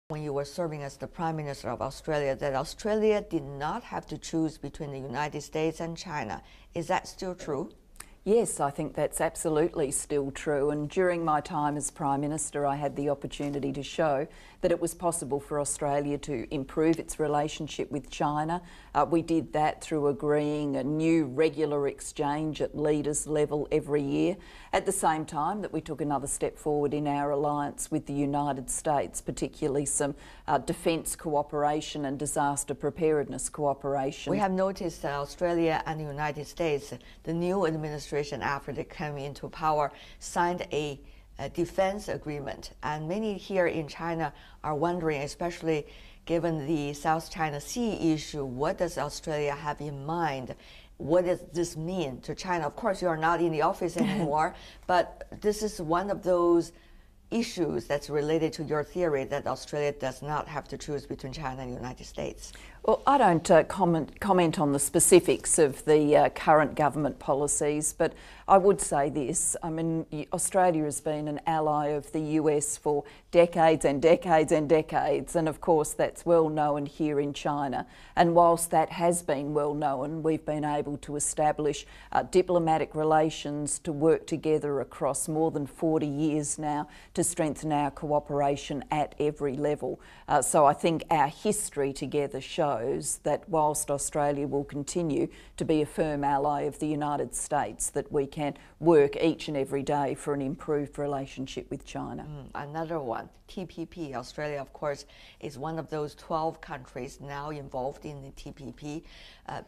when you were serving as the Prime Minister of Australia, that Australia did not have to choose between the United States and China. Is that still true? Yes, I think that's absolutely still true. And during my time as Prime Minister, I had the opportunity to show that it was possible for Australia to improve its relationship with China. We did that through agreeing a new regular exchange at leaders level every year, at the same time that we took another step forward in our alliance with the United States, particularly some defence cooperation and disaster preparedness cooperation. We have noticed that Australia and the United States, the new administration after they came into power, signed a defense agreement. And many here in China are wondering, especially given the South China Sea issue, what does Australia have in mind? What does this mean to China? Of course, you are not in the office anymore, but this is one of those issues that's related to your theory that Australia does not have to choose between China and the United States. Well, I don't comment on the specifics of the current government policies, but I would say this. I mean, Australia has been an ally of the US for decades and decades and decades, and of course that's well known here in China. And whilst that has been well known, we've been able to establish diplomatic relations to work together across more than 40 years now to strengthen our cooperation at every level. So I think our history together shows that whilst Australia will continue to be a firm ally of the United States, that we can work each and every day for an improved relationship with China. Another one, TPP. Australia, of course, is one of those 12 countries now involved in the TPP.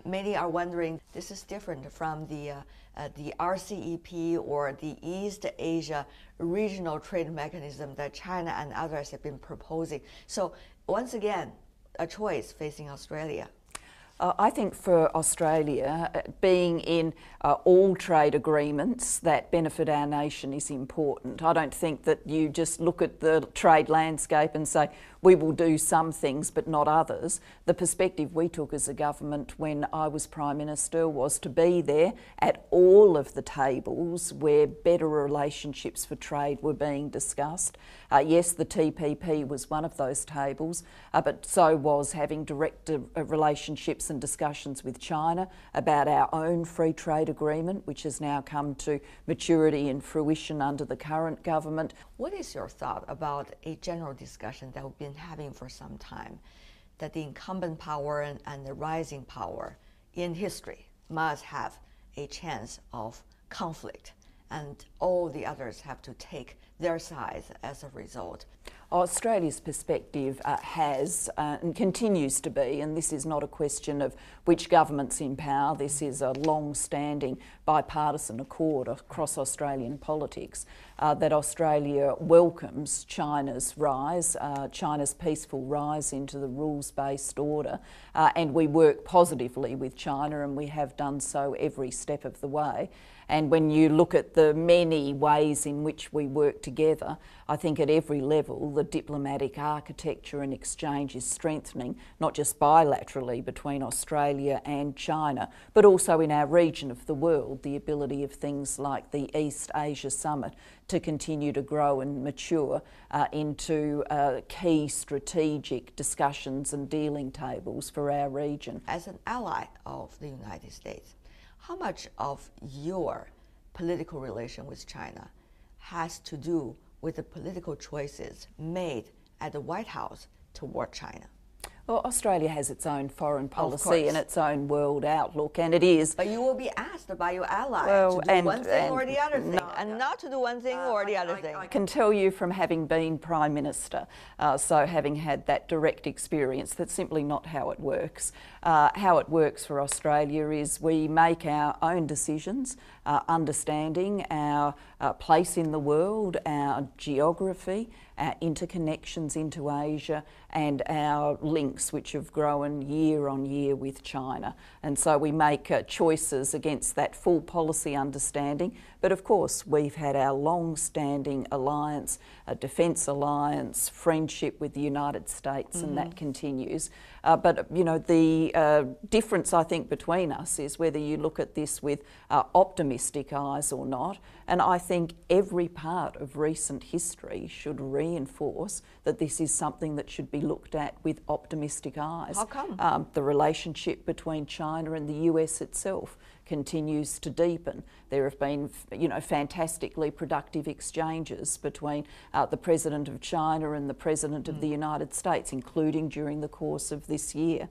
Many are wondering, this is different from the RCEP or the East Asia regional trade mechanism that China and others have been proposing. So once again, a choice facing Australia. I think for Australia, being in all trade agreements that benefit our nation is important. I don't think that you just look at the trade landscape and say, we will do some things but not others. The perspective we took as a government when I was Prime Minister was to be there at all of the tables where better relationships for trade were being discussed. Yes, the TPP was one of those tables, but so was having direct relationships and discussions with China about our own free trade agreement, which has now come to maturity and fruition under the current government. What is your thought about a general discussion that we've been having for some time, that the incumbent power and the rising power in history must have a chance of conflict, and all the others have to take their sides as a result? Australia's perspective has and continues to be, and this is not a question of which government's in power, this is a long-standing bipartisan accord across Australian politics, that Australia welcomes China's rise, China's peaceful rise into the rules-based order, and we work positively with China, and we have done so every step of the way. And when you look at the many ways in which we work together, I think at every level the diplomatic architecture and exchange is strengthening, not just bilaterally between Australia and China, but also in our region of the world, the ability of things like the East Asia Summit to continue to grow and mature into key strategic discussions and dealing tables for our region. As an ally of the United States, how much of your political relation with China has to do with the political choices made at the White House toward China? Well, Australia has its own foreign policy and its own world outlook, and it is. But you will be asked by your ally to do one thing or the other thing, and not to do one thing or the other thing. I can tell you from having been Prime Minister, so having had that direct experience, that's simply not how it works. How it works for Australia is we make our own decisions, understanding our place in the world, our geography, our interconnections into Asia, and our links which have grown year on year with China. And so we make choices against that full policy understanding. But of course we've had our long-standing alliance, a defence alliance, friendship with the United States, and that continues. But you know, the difference I think between us is whether you look at this with optimistic eyes or not. And I think every part of recent history should reinforce that this is something that should be looked at with optimistic eyes. How come? The relationship between China and the US itself continues to deepen. There have been, fantastically productive exchanges between the President of China and the President of the United States, including during the course of this year.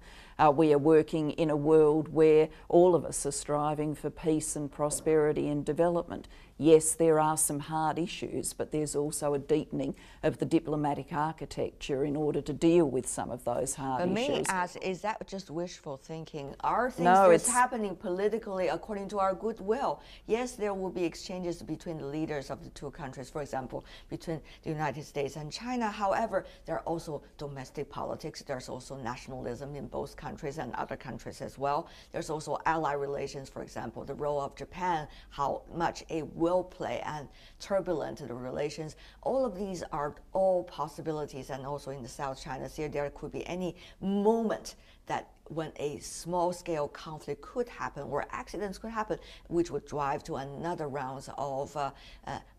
We are working in a world where all of us are striving for peace and prosperity and development. Yes, there are some hard issues, but there's also a deepening of the diplomatic architecture in order to deal with some of those hard issues. But may I ask, is that just wishful thinking? Are things just happening politically according to our goodwill? Yes, there will be exchanges between the leaders of the two countries, for example, between the United States and China. However, there are also domestic politics. There's also nationalism in both countries and other countries as well. There's also ally relations, for example, the role of Japan, how much it will play, and turbulent the relations. All of these are all possibilities, and also in the South China Sea, there could be any moment that when a small-scale conflict could happen or accidents could happen, which would drive to another round of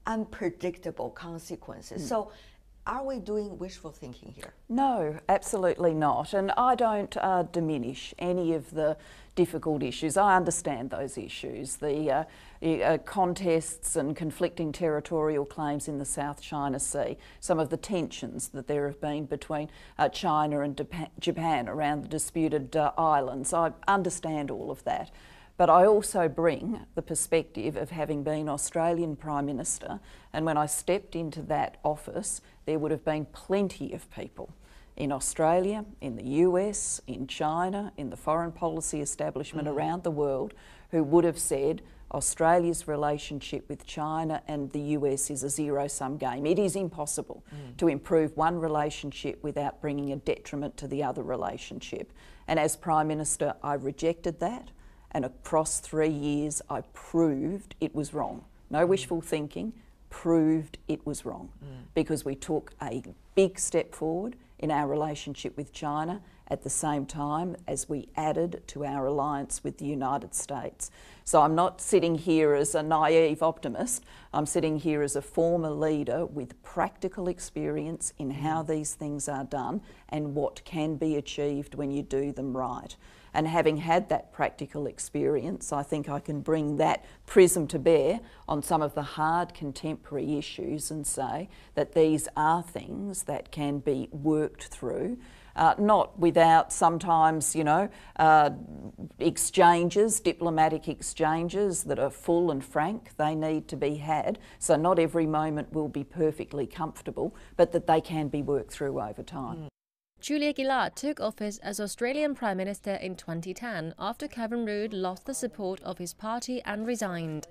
unpredictable consequences. So are we doing wishful thinking here? No, absolutely not. And I don't diminish any of the difficult issues. I understand those issues. The contests and conflicting territorial claims in the South China Sea, some of the tensions that there have been between China and Japan around the disputed islands. I understand all of that. But I also bring the perspective of having been Australian Prime Minister, and when I stepped into that office, there would have been plenty of people in Australia, in the US, in China, in the foreign policy establishment around the world who would have said Australia's relationship with China and the US is a zero-sum game. It is impossible to improve one relationship without bringing a detriment to the other relationship. And as Prime Minister, I rejected that. And across 3 years, I proved it was wrong. No wishful thinking, proved it was wrong. Because we took a big step forward in our relationship with China at the same time as we added to our alliance with the United States. So I'm not sitting here as a naive optimist. I'm sitting here as a former leader with practical experience in how these things are done and what can be achieved when you do them right. And having had that practical experience, I think I can bring that prism to bear on some of the hard contemporary issues and say that these are things that can be worked through, not without sometimes, exchanges, diplomatic exchanges that are full and frank. They need to be had. So not every moment will be perfectly comfortable, but that they can be worked through over time. Julia Gillard took office as Australian Prime Minister in 2010 after Kevin Rudd lost the support of his party and resigned.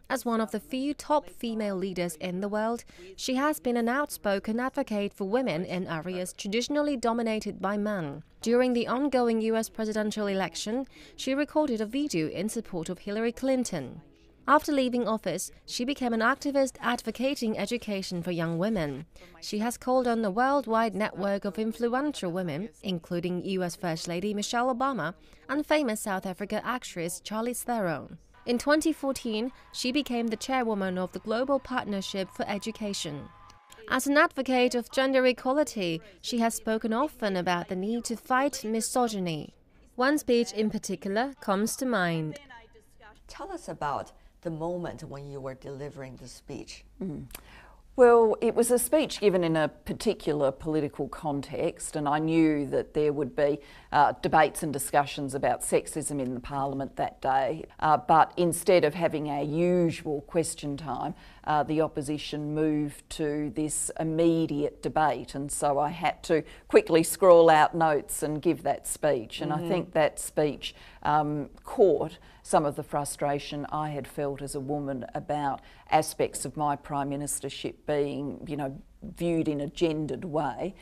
As one of the few top female leaders in the world, she has been an outspoken advocate for women in areas traditionally dominated by men. During the ongoing US presidential election, she recorded a video in support of Hillary Clinton. After leaving office, she became an activist advocating education for young women. She has called on a worldwide network of influential women, including US First Lady Michelle Obama and famous South Africa actress Charlize Theron. In 2014, she became the chairwoman of the Global Partnership for Education. As an advocate of gender equality, she has spoken often about the need to fight misogyny. One speech in particular comes to mind. Tell us about the moment when you were delivering the speech. Well, it was a speech given in a particular political context, and I knew that there would be debates and discussions about sexism in the Parliament that day. But instead of having our usual question time, the opposition moved to this immediate debate, and so I had to quickly scroll out notes and give that speech. And I think that speech caught some of the frustration I had felt as a woman about aspects of my Prime Ministership being, viewed in a gendered way.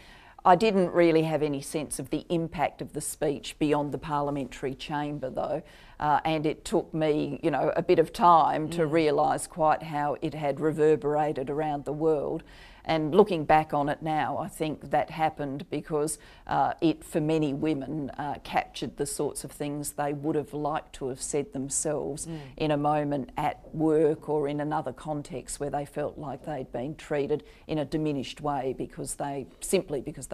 I didn't really have any sense of the impact of the speech beyond the parliamentary chamber though, and it took me, a bit of time to realise quite how it had reverberated around the world. And looking back on it now, I think that happened because it, for many women, captured the sorts of things they would have liked to have said themselves in a moment at work or in another context where they felt like they'd been treated in a diminished way because they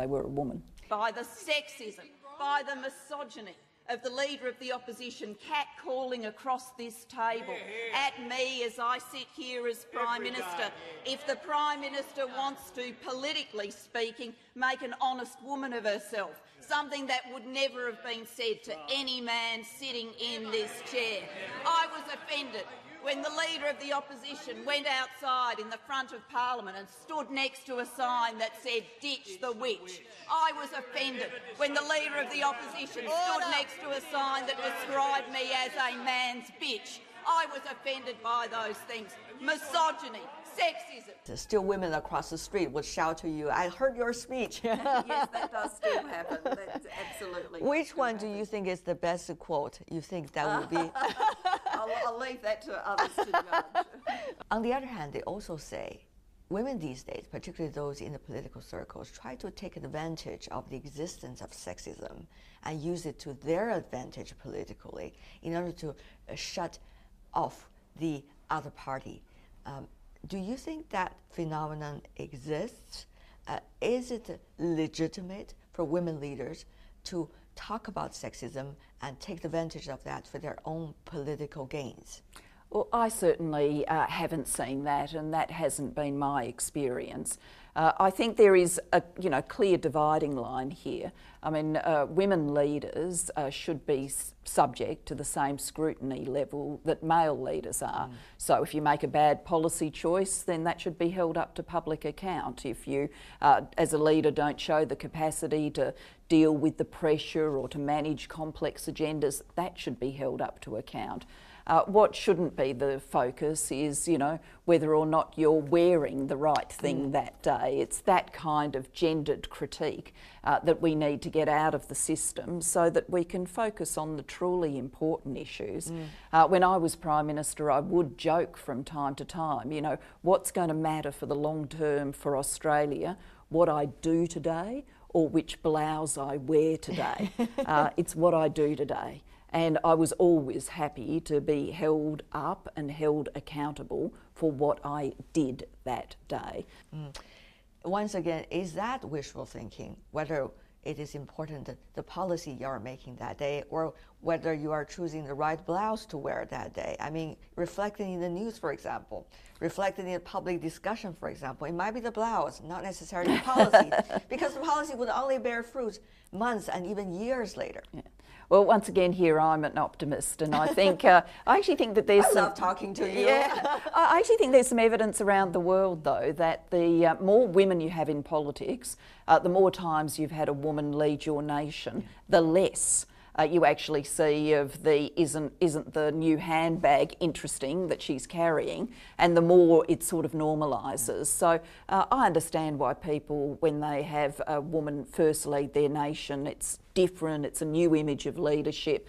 were a woman. By the sexism, by the misogyny of the Leader of the Opposition catcalling across this table at me as I sit here as Prime Minister. If the Prime Minister wants to, politically speaking, make an honest woman of herself, something that would never have been said to any man sitting in this chair. I was offended when the Leader of the Opposition went outside in the front of Parliament and stood next to a sign that said, "Ditch the witch." I was offended when the Leader of the Opposition stood next to a sign that described me as a man's bitch. I was offended by those things. Misogyny, sexism. Still women across the street would shout to you, "I heard your speech." Yes, that does still happen. That's absolutely. Which one do you think is the best quote? You think that would be? I'll leave that to others to judge. On the other hand, they also say women these days, particularly those in the political circles, try to take advantage of the existence of sexism and use it to their advantage politically in order to shut off the other party. Do you think that phenomenon exists? Is it legitimate for women leaders to talk about sexism and take advantage of that for their own political gains? Well, I certainly haven't seen that, and that hasn't been my experience. I think there is a clear dividing line here. I mean, women leaders should be subject to the same scrutiny level that male leaders are. So if you make a bad policy choice, then that should be held up to public account. If you, as a leader, don't show the capacity to deal with the pressure or to manage complex agendas, that should be held up to account. What shouldn't be the focus is, whether or not you're wearing the right thing that day. It's that kind of gendered critique that we need to get out of the system so that we can focus on the truly important issues. When I was Prime Minister, I would joke from time to time, what's going to matter for the long term for Australia, what I do today or which blouse I wear today. It's what I do today. And I was always happy to be held up and held accountable for what I did that day. Once again, is that wishful thinking, whether it is important that the policy you are making that day or whether you are choosing the right blouse to wear that day? I mean, reflecting in the news, for example, reflecting in public discussion, for example, it might be the blouse, not necessarily the policy, because the policy would only bear fruit months and even years later. Yeah. Well, once again, here I'm an optimist, and I think I actually think that there's I love talking to you. Yeah, I actually think there's some evidence around the world, though, that the more women you have in politics, the more times you've had a woman lead your nation, the less you actually see of the isn't the new handbag interesting that she's carrying, and the more it sort of normalises. So I understand why people, when they have a woman first lead their nation, it's different, it's a new image of leadership,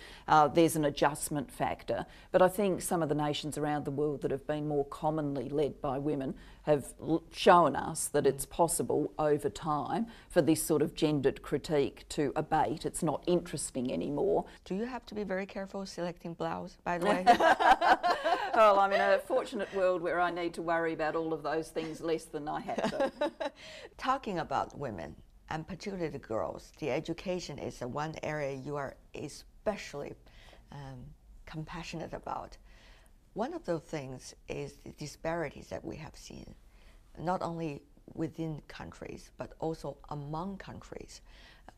there's an adjustment factor. But I think some of the nations around the world that have been more commonly led by women have shown us that it's possible over time for this sort of gendered critique to abate. It's not interesting anymore. Do you have to be very careful selecting blouse, by the way? Well, I'm in a fortunate world where I need to worry about all of those things less than I have to. Talking about women, and particularly the girls, the education is the one area you are especially compassionate about. One of those things is the disparities that we have seen, not only within countries, but also among countries.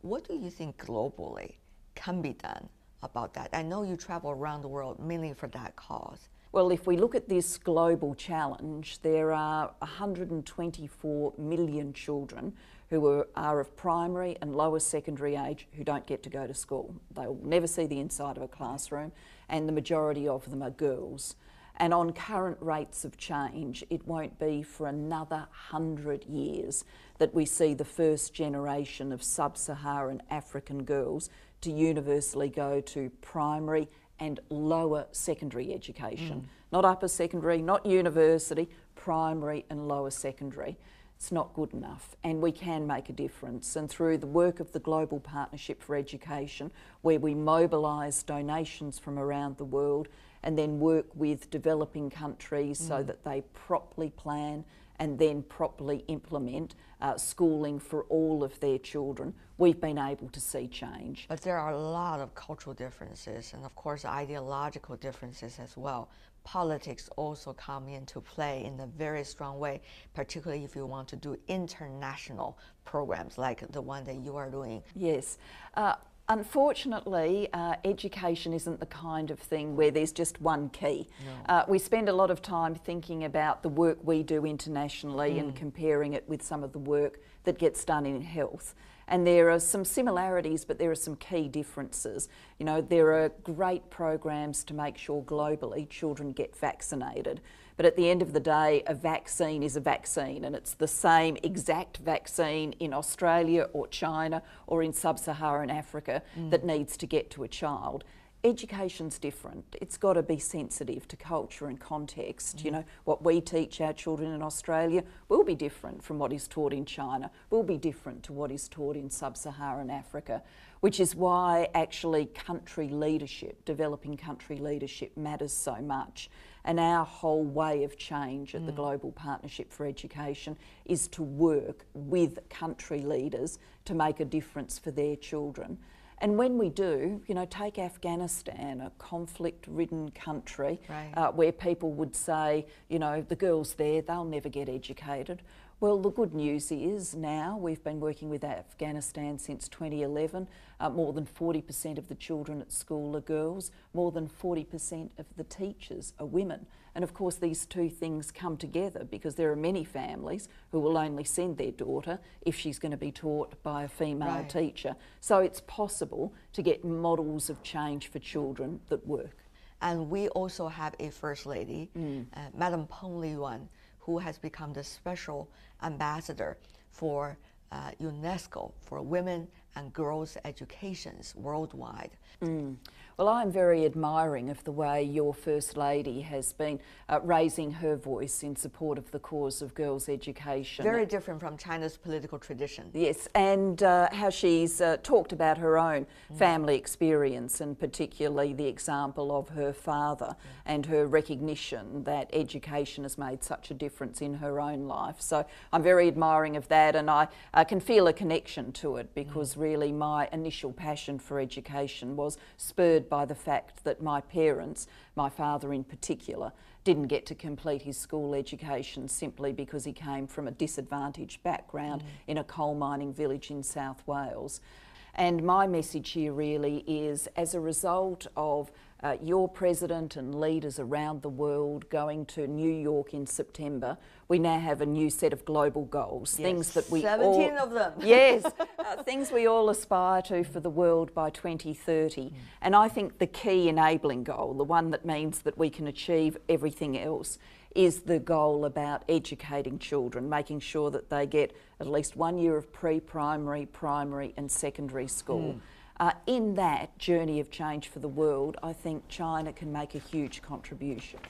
What do you think globally can be done about that? I know you travel around the world mainly for that cause. Well, if we look at this global challenge, there are 124 million children who are of primary and lower secondary age who don't get to go to school. They'll never see the inside of a classroom, and the majority of them are girls. And on current rates of change, it won't be for another 100 years that we see the first generation of sub-Saharan African girls to universally go to primary and lower secondary education. Not upper secondary, not university, primary and lower secondary. it's not good enough, and we can make a difference. And through the work of the Global Partnership for Education, where we mobilise donations from around the world and then work with developing countries so that they properly plan and then properly implement schooling for all of their children, we've been able to see change. But there are a lot of cultural differences and of course ideological differences as well. Politics also come into play in a very strong way, particularly if you want to do international programs like the one that you are doing. Yes. Unfortunately, education isn't the kind of thing where there's just one key. No. We spend a lot of time thinking about the work we do internationally and comparing it with some of the work that gets done in health. And there are some similarities, but there are some key differences. You know, there are great programs to make sure globally children get vaccinated. But at the end of the day, a vaccine is a vaccine, and it's the same exact vaccine in Australia or China or in sub-Saharan Africa that needs to get to a child. Education's different. It's got to be sensitive to culture and context. You know, what we teach our children in Australia will be different from what is taught in China, will be different to what is taught in sub-Saharan Africa, which is why actually country leadership, developing country leadership matters so much. And our whole way of change at the Global Partnership for Education is to work with country leaders to make a difference for their children. And when we do, you know, take Afghanistan, a conflict-ridden country, where people would say, you know, the girls there, they'll never get educated. Well, the good news is now we've been working with Afghanistan since 2011. More than 40% of the children at school are girls. More than 40% of the teachers are women. And of course these two things come together because there are many families who will only send their daughter if she's going to be taught by a female teacher. So it's possible to get models of change for children that work. And we also have a First Lady, Madam Peng Liyuan, who has become the special ambassador for UNESCO for women and girls' educations worldwide. Well, I'm very admiring of the way your First Lady has been raising her voice in support of the cause of girls' education. Very different from China's political tradition. Yes, and how she's talked about her own family experience, and particularly the example of her father and her recognition that education has made such a difference in her own life. So I'm very admiring of that, and I can feel a connection to it because really my initial passion for education was spurred by the fact that my parents, my father in particular, didn't get to complete his school education simply because he came from a disadvantaged background in a coal mining village in South Wales. And my message here really is, as a result of your president and leaders around the world going to New York in September, we now have a new set of global goals. Yes, things that we 17 of them. Yes, things we all aspire to for the world by 2030. And I think the key enabling goal, the one that means that we can achieve everything else, is the goal about educating children, making sure that they get at least 1 year of pre-primary, primary and secondary school. In that journey of change for the world, I think China can make a huge contribution.